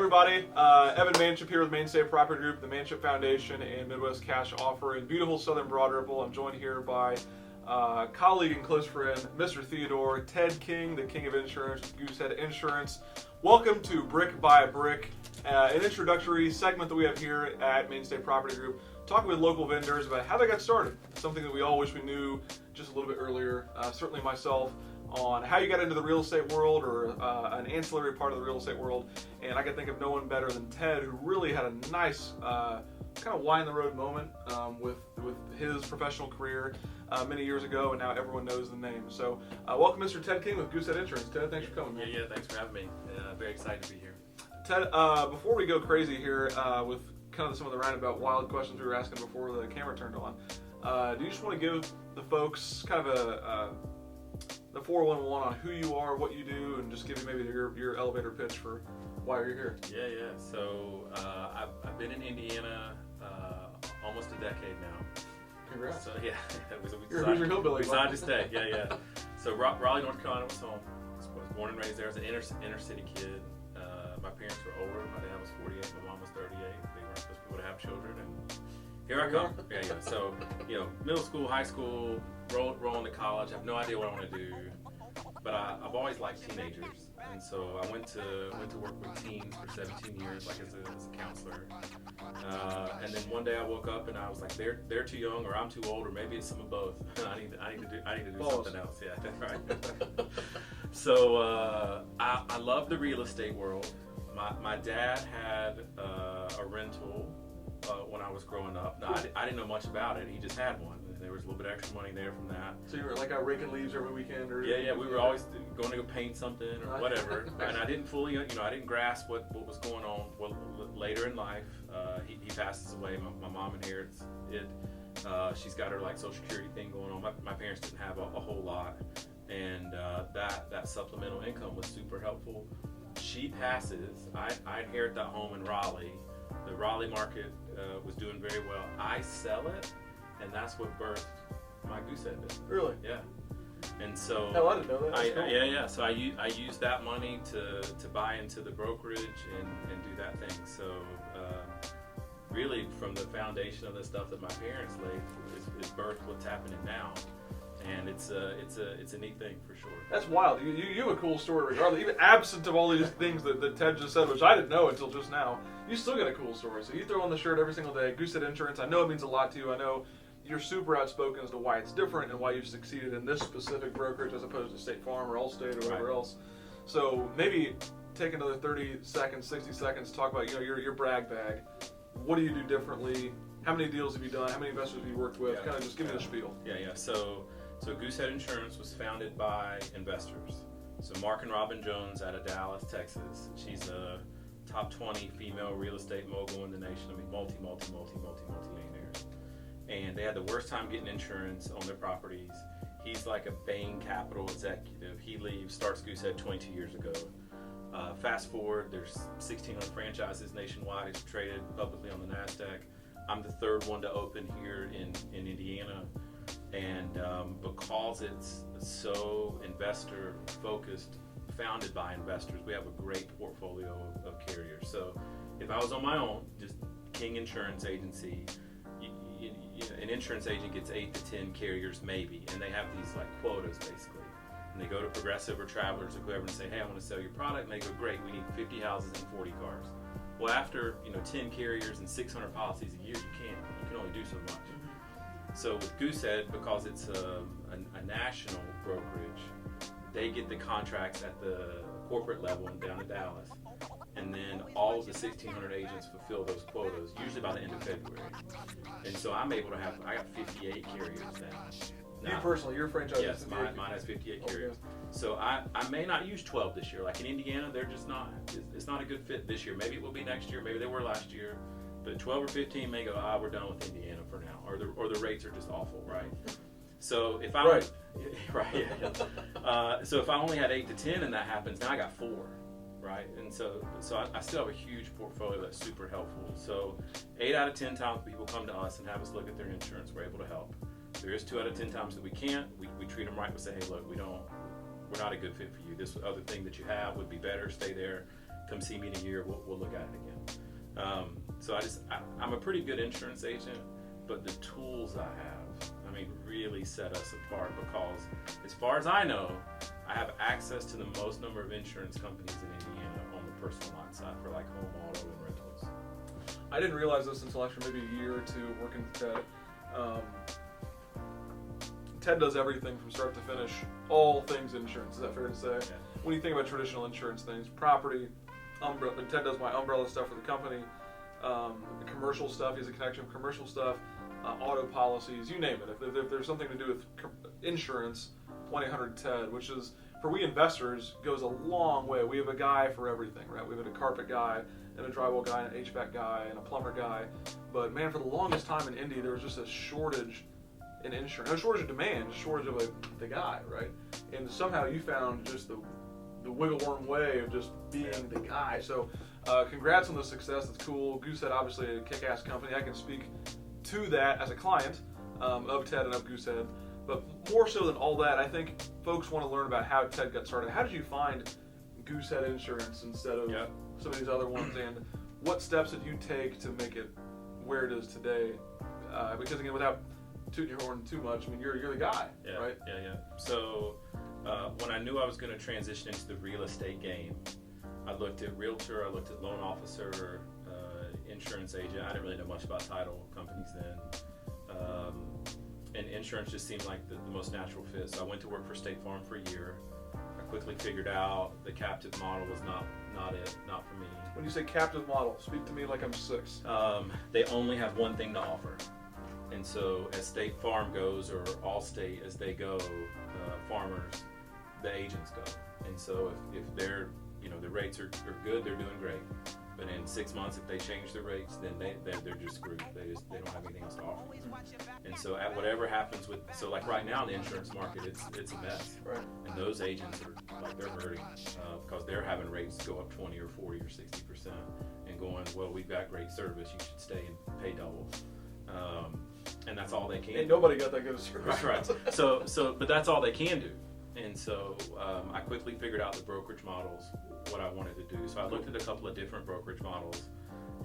everybody. Evan Manship here with Mainstay Property Group, the Manship Foundation, and Midwest Cash Offer in beautiful Southern Broad Ripple. I'm joined here by colleague and close friend, Mr. Theodore, Ted King, the king of insurance, Goosehead Insurance. Welcome to Brick by Brick, an introductory segment that we have here at Mainstay Property Group, talking with local vendors about how they got started. Something that we all wish we knew just a little bit earlier, certainly myself, on how you got into the real estate world or an ancillary part of the real estate world. And I can think of no one better than Ted, who really had a nice kind of wine the road moment with his professional career many years ago, and now everyone knows the name. So welcome Mr. Ted King with Goosehead Insurance. Ted, thanks for coming, man. Yeah, thanks for having me. Very excited to be here. Ted, before we go crazy here with kind of some of the roundabout wild questions we were asking before the camera turned on, do you just want to give the folks kind of the 411 on who you are, what you do, and just give you maybe your elevator pitch for why you're here? Yeah. So I've been in Indiana almost a decade now. Congrats. So yeah, who's your hillbilly? Decided to stay. Yeah. So Raleigh, North Carolina was home. I was born and raised there as an inner city kid. My parents were older. My dad was 48. My mom was 38. They weren't supposed to be able to have children, and here I come. Yeah. So middle school, high school, roll into college. I have no idea what I want to do, but I've always liked teenagers, and so I went to work with teens for 17 years, like as a counselor. And then one day I woke up and I was like, they're too young, or I'm too old, or maybe it's some of both. I need to do something else. Yeah, that's right. So I love the real estate world. My dad had a rental when I was growing up. Now, I didn't know much about it. He just had one. There was a little bit extra money there from that. So you were like out raking leaves every weekend? Or Yeah. We were always going to go paint something or whatever. And I didn't fully, I didn't grasp what was going on. Well, later in life, he passes away. My mom inherits it. She's got her like Social Security thing going on. My parents didn't have a whole lot. And that supplemental income was super helpful. She passes. I inherit that home in Raleigh. The Raleigh market was doing very well. I sell it, and that's what birthed my Goosehead business. Really? Yeah. And so hell, I didn't know that. Cool. Yeah. So I used that money to buy into the brokerage and do that thing. So really, from the foundation of the stuff that my parents laid, is birthed what's happening now. And it's a neat thing for sure. That's wild. You have a cool story regardless. Even absent of all these things that Ted just said, which I didn't know until just now, you still got a cool story. So you throw on the shirt every single day, Goosehead Insurance. I know it means a lot to you. I know you're super outspoken as to why it's different and why you've succeeded in this specific brokerage as opposed to State Farm or Allstate or whatever else. So maybe take another 30 seconds, 60 seconds, talk about your brag bag. What do you do differently? How many deals have you done? How many investors have you worked with? Kind of just give me the spiel. Yeah. So Goosehead Insurance was founded by investors. So Mark and Robin Jones out of Dallas, Texas. She's a top 20 female real estate mogul in the nation. I mean, multi-millionaires. And they had the worst time getting insurance on their properties. He's like a Bain Capital executive. He leaves, starts Goosehead 22 years ago. Fast forward, there's 1,600 franchises nationwide. It's traded publicly on the NASDAQ. I'm the third one to open here in Indiana. And because it's so investor focused, founded by investors, we have a great portfolio of carriers. So if I was on my own, just King Insurance Agency, an insurance agent gets 8 to 10 carriers maybe, and they have these like quotas basically. And they go to Progressive or Travelers or whoever and say, hey, I want to sell your product. And they go, great, we need 50 houses and 40 cars. Well, after 10 carriers and 600 policies a year, you can only do so much. So with Goosehead, because it's a national brokerage, they get the contracts at the corporate level and down to Dallas. And then all of the 1,600 agents fulfill those quotas, usually by the end of February. And so I'm able to I got 58 carriers now. You personally, your franchise? Yes, mine has 58 carriers. So I may not use 12 this year. Like in Indiana, they're just not, it's not a good fit this year. Maybe it will be next year, maybe they were last year. But 12 or 15 may go, we're done with Indiana for now, or the rates are just awful, right? So if I so if I only had 8 to 10 and that happens, now I got 4, right? And so I still have a huge portfolio that's super helpful. So 8 out of 10 times people come to us and have us look at their insurance, we're able to help. There is 2 out of 10 times that we can't. We treat them right. We say, hey, look, we're not a good fit for you. This other thing that you have would be better. Stay there. come see me in a year. We'll look at it again. So I'm a pretty good insurance agent, but the tools I have, I mean, really set us apart because, as far as I know, I have access to the most number of insurance companies in Indiana on the personal line side for like home, auto, and rentals. I didn't realize this until after maybe a year or two working with Ted. Ted does everything from start to finish, all things insurance. Is that fair to say? Yeah. When you think about traditional insurance things, property, umbrella. Ted does my umbrella stuff for the company. The commercial stuff. He has a connection with commercial stuff, auto policies, you name it. If there's something to do with insurance, 1-800-TED, which is, for we investors, goes a long way. We have a guy for everything, right? We have a carpet guy, and a drywall guy, and an HVAC guy, and a plumber guy. But man, for the longest time in Indy, there was just a shortage in insurance. No shortage of demand, just shortage of the guy, right? And somehow you found just the wiggle worm way of just being the guy. So congrats on the success. That's cool. Goosehead, obviously a kick-ass company. I can speak to that as a client of Ted and of Goosehead. But more so than all that, I think folks want to learn about how Ted got started. How did you find Goosehead Insurance instead of some of these other ones? And what steps did you take to make it where it is today? Because again, without tooting your horn too much, I mean, you're the guy, right? Yeah. So when I knew I was going to transition into the real estate game, I looked at realtor, I looked at loan officer, insurance agent. I didn't really know much about title companies then. And insurance just seemed like the most natural fit. So I went to work for State Farm for a year. I quickly figured out the captive model was not for me. When you say captive model, speak to me like I'm 6. They only have one thing to offer. And so as State Farm goes, or Allstate as they go, farmers, the agents go. And so if they're, the rates are good, they're doing great. But in 6 months, if they change the rates, then they're just screwed. They don't have anything else to offer. And so at whatever happens like right now in the insurance market, it's a mess. Right. And those agents are like, they're hurting because they're having rates go up 20 or 40 or 60% and going, well, we've got great service, you should stay and pay double. And that's all they can. Ain't nobody got that good of service. Right. But that's all they can do. And so I quickly figured out the brokerage models, what I wanted to do. So I looked at a couple of different brokerage models,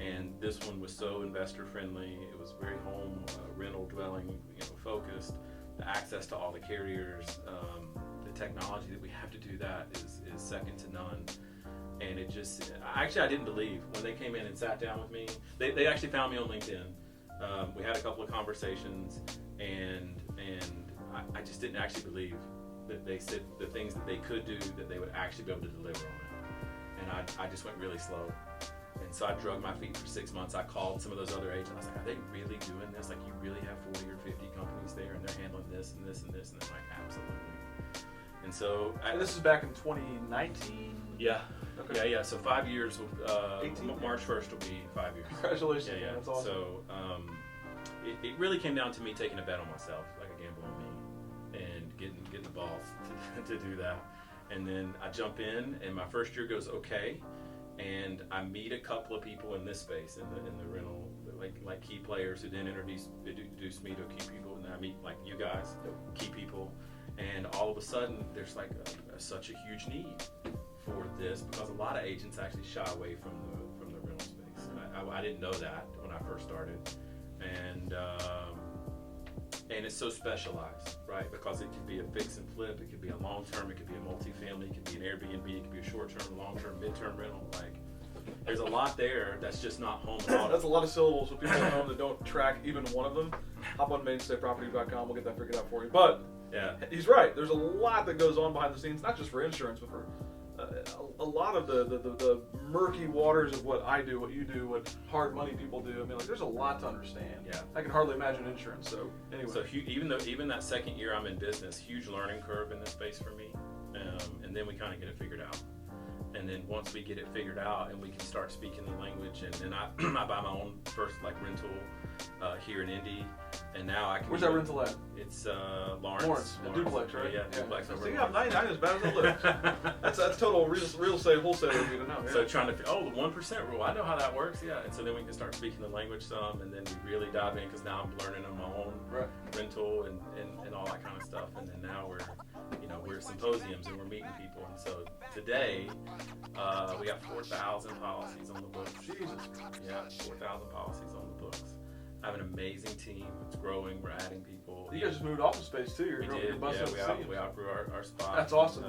and this one was so investor friendly. It was very home rental dwelling focused. The access to all the carriers, the technology that we have to do that is second to none. And it just, I didn't believe when they came in and sat down with me. They actually found me on LinkedIn. We had a couple of conversations, and I just didn't actually believe that they said the things that they could do, that they would actually be able to deliver on it. And I just went really slow. And so I drug my feet for 6 months. I called some of those other agents. I was like, are they really doing this? Like, you really have 40 or 50 companies there, and they're handling this and this and this? And they're like, absolutely. And so... And this is back in 2019? Yeah. Okay. Yeah. So 5 years, March 1st will be 5 years. Congratulations. Yeah. That's awesome. So it really came down to me taking a bet on myself, like a gamble on me, and getting the balls to do that. And then I jump in, and my first year goes okay, and I meet a couple of people in this space, in the rental, like key players who then introduce me to key people, and then I meet like you guys, key people, and all of a sudden there's like such a huge need for this, because a lot of agents actually shy away from the rental space. I didn't know that when I first started, and it's so specialized, right? Because it could be a fix and flip, it could be a long term, it could be a multifamily, it could be an Airbnb, it could be a short term, long term, mid term rental. Like, there's a lot there that's just not home and auto. That's a lot of syllables for people at home that don't track even one of them. Hop on mainstayproperty.com, we'll get that figured out for you. But yeah, he's right. There's a lot that goes on behind the scenes, not just for insurance, but for a lot of the murky waters of what I do, what you do, what hard money people do. I mean, like, there's a lot to understand. Yeah. I can hardly imagine insurance. So anyway. So even that second year I'm in business, huge learning curve in this space for me, and then we kind of get it figured out. And then once we get it figured out and we can start speaking the language, and then I buy my own first rental here in Indy, and now I can. Where's that rental at? It's Lawrence. Duplex, right? Yeah, duplex. So you have 99 as bad as it looks. That's total real estate wholesale for you to know. Yeah. So trying to the 1% rule, I know how that works. Yeah, and so then we can start speaking the language some, and then we really dive in, because now I'm learning on my own rental and all that kind of stuff, and then now we're some symposiums and we're meeting people. And so today, we got 4,000 policies on the books. Jesus. Yeah, 4,000 policies on the books. I have an amazing team. It's growing. We're adding people. You guys just moved office space too. You're busting we outgrew our spot. That's awesome.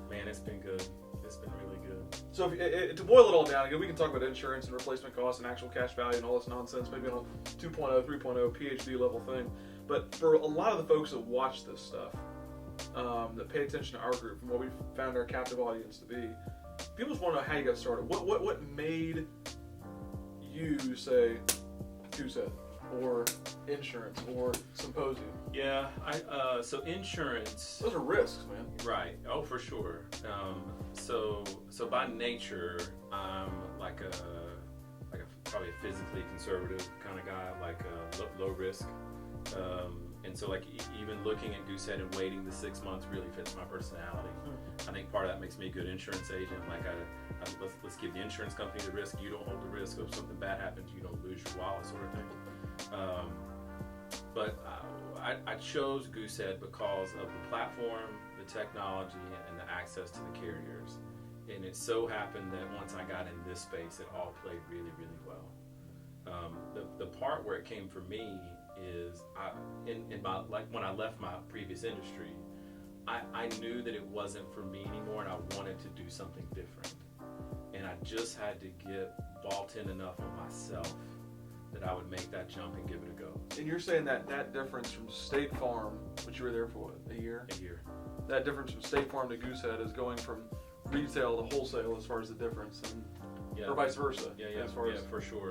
Man, it's been good. It's been really good. So to boil it all down, again, we can talk about insurance and replacement costs and actual cash value and all this nonsense, maybe on a 2.0, 3.0, PhD level thing. But for a lot of the folks that watch this stuff, that pay attention to our group and what we've found our captive audience to be, people just want to know how you got started. What made you say Goosehead or insurance or symposium? Yeah, so insurance. Those are risks, man. Right. Oh, for sure. So by nature, I'm like a probably a physically conservative kind of guy, like low risk. And so like even looking at Goosehead and waiting the 6 months really fits my personality. I think part of that makes me a good insurance agent. Like let's give the insurance company the risk. You don't hold the risk. If something bad happens, you don't lose your wallet, sort of thing. But I chose Goosehead because of the platform, the technology, and the access to the carriers. And it so happened that once I got in this space, it all played really, really well. The part where it came for me is when I left my previous industry, I knew that it wasn't for me anymore, and I wanted to do something different. And I just had to get bought in enough on myself that I would make that jump and give it a go. And you're saying that difference from State Farm, which you were there for, what, a year? A year. That difference from State Farm to Goosehead is going from retail to wholesale as far as the difference, or vice versa. Yeah, as far as for sure.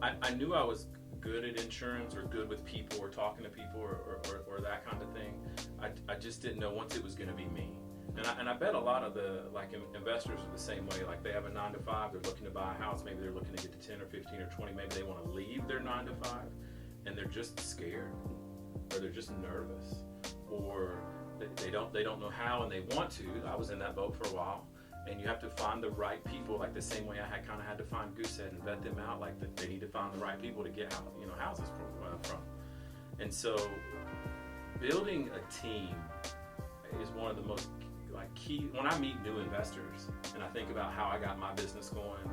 I knew I was good at insurance or good with people or talking to people or that kind of thing. I just didn't know once it was going to be me. And I bet a lot of the investors are the same way. Like they have a 9 to 5, they're looking to buy a house, maybe they're looking to get to 10 or 15 or 20, maybe they want to leave their 9 to 5 and they're just scared or they're just nervous or they don't know how and they want to. I was in that boat for a while. And you have to find the right people, like the same way I had to find Goosehead and vet them out. Like they need to find the right people to get houses from. And so, building a team is one of the most key. When I meet new investors and I think about how I got my business going,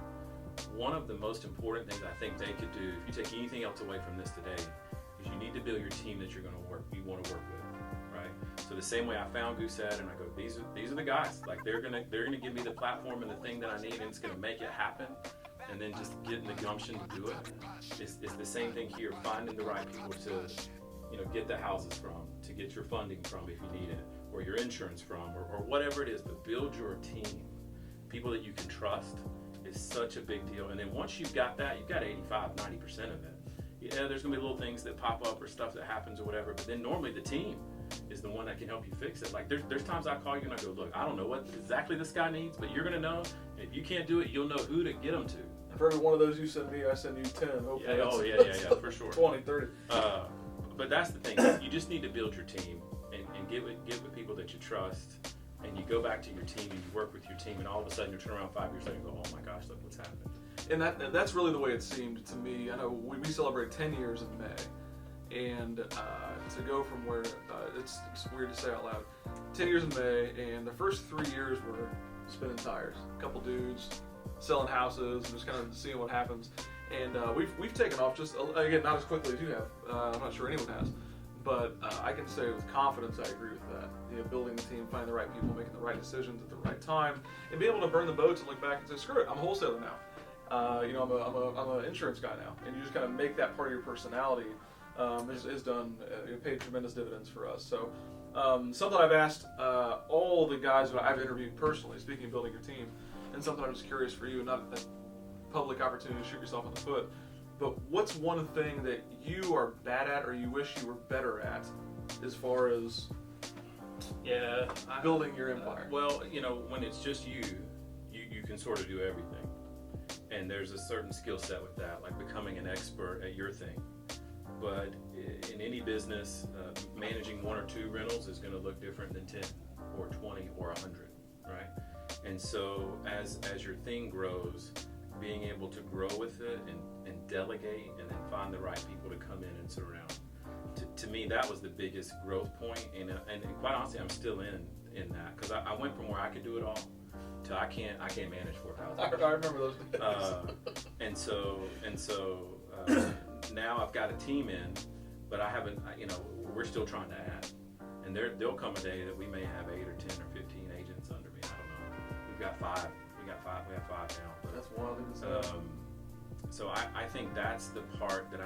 one of the most important things I think they could do, if you take anything else away from this today, is you need to build your team that you want to work with. So the same way I found Goosehead and I go, these are the guys. Like they're gonna give me the platform and the thing that I need, and it's gonna make it happen. And then just getting the gumption to do it. It's the same thing here. Finding the right people to, get the houses from, to get your funding from if you need it, or your insurance from, or whatever it is. But build your team, people that you can trust, is such a big deal. And then once you've got that, you've got 85, 90% of it. Yeah, there's gonna be little things that pop up or stuff that happens or whatever. But then normally the team is the one that can help you fix it. Like there's times I call you and I go, look, I don't know what exactly this guy needs, but you're gonna know. And if you can't do it, you'll know who to get them to. For every one of those you send me, I send you 10. Hopefully yeah, for sure. 20, 30. But that's the thing. You just need to build your team and get with people that you trust. And you go back to your team and you work with your team, and all of a sudden you turn around 5 years later and go, oh my gosh, look what's happened. And that's really the way it seemed to me. I know we celebrate 10 years in May, and to go from where it's weird to say out loud, 10 years in May, and the first 3 years were spinning tires. A couple dudes selling houses and just kind of seeing what happens. And we've taken off just again not as quickly as you have. I'm not sure anyone has, but I can say with confidence I agree with that. Building the team, finding the right people, making the right decisions at the right time, and being able to burn the boats and look back and say, screw it, I'm a wholesaler now. I'm an insurance guy now, and you just kind of make that part of your personality. Has done paid tremendous dividends for us. So something I've asked all the guys that I've interviewed personally, speaking of building your team, and something I'm just curious for you, not a public opportunity to shoot yourself in the foot, but what's one thing that you are bad at or you wish you were better at as far as building your empire? Well, when it's just you can sort of do everything. And there's a certain skill set with that, like becoming an expert at your thing. But in any business, managing 1 or 2 rentals is going to look different than 10 or 20 or 100, right? And so as your thing grows, being able to grow with it and delegate and then find the right people to come in and surround. to me, that was the biggest growth point, and quite honestly, I'm still in that, because I went from where I could do it all to I can't manage 4,000. I remember those days. And so now I've got a team in, but I haven't. We're still trying to add, and there'll come a day that we may have 8 or 10 or 15 agents under me. I don't know. We have five now. But, that's wild. So I think that's the part that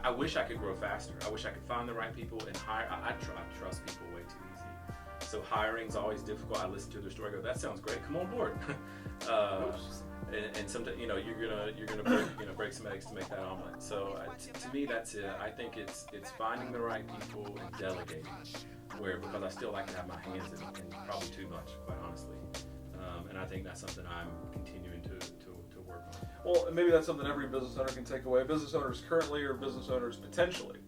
I wish I could grow faster. I wish I could find the right people and hire. I trust people way too easy. So hiring's always difficult. I listen to their story. I go, that sounds great. Come on board. And sometimes you're gonna break some eggs to make that omelet. So to me, that's it. I think it's finding the right people and delegating. Because I still like to have my hands in probably too much, quite honestly. And I think that's something I'm continuing to work on. Well, and maybe that's something every business owner can take away. Business owners currently or business owners potentially,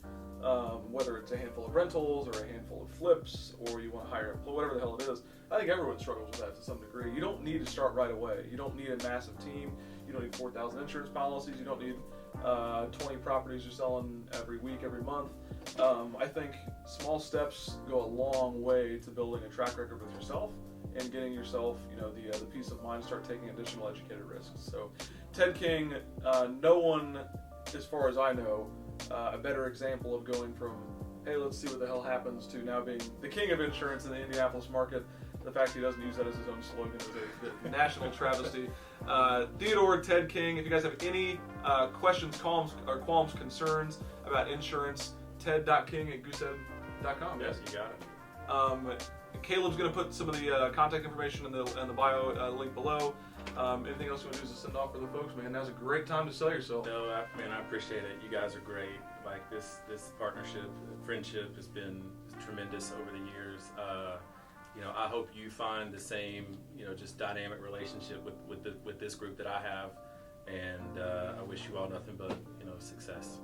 whether it's a handful of rentals or a handful of flips, or you want to hire employees, whatever the hell it is. I think everyone struggles with that to some degree. You don't need to start right away. You don't need a massive team. You don't need 4,000 insurance policies. You don't need 20 properties you're selling every week, every month. I think small steps go a long way to building a track record with yourself and getting yourself, the peace of mind to start taking additional educated risks. So, Ted King, no one, as far as I know, a better example of going from, hey, let's see what the hell happens, to now being the king of insurance in the Indianapolis market. The fact he doesn't use that as his own slogan is a national travesty. Theodore, Ted King, if you guys have any questions, qualms, concerns about insurance, ted.king@goosehead.com. Yes, you got it. Caleb's going to put some of the contact information in the bio link below. Anything else you want to do is to send off for the folks, man? Now's a great time to sell yourself. No, I appreciate it. You guys are great. Like this partnership, friendship has been tremendous over the years. I hope you find the same, just dynamic relationship with this group that I have, and I wish you all nothing but success.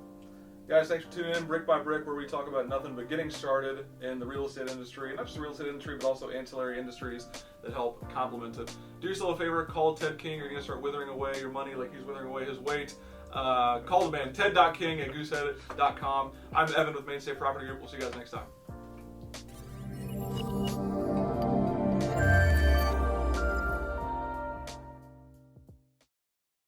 Guys, thanks for tuning in, Brick by Brick, where we talk about nothing but getting started in the real estate industry. Not just the real estate industry, but also ancillary industries that help complement it. Do yourself a favor, call Ted King. You're going to start withering away your money like he's withering away his weight. Call the man, ted.king@goosehead.com. I'm Evan with Mainstay Property Group. We'll see you guys next time.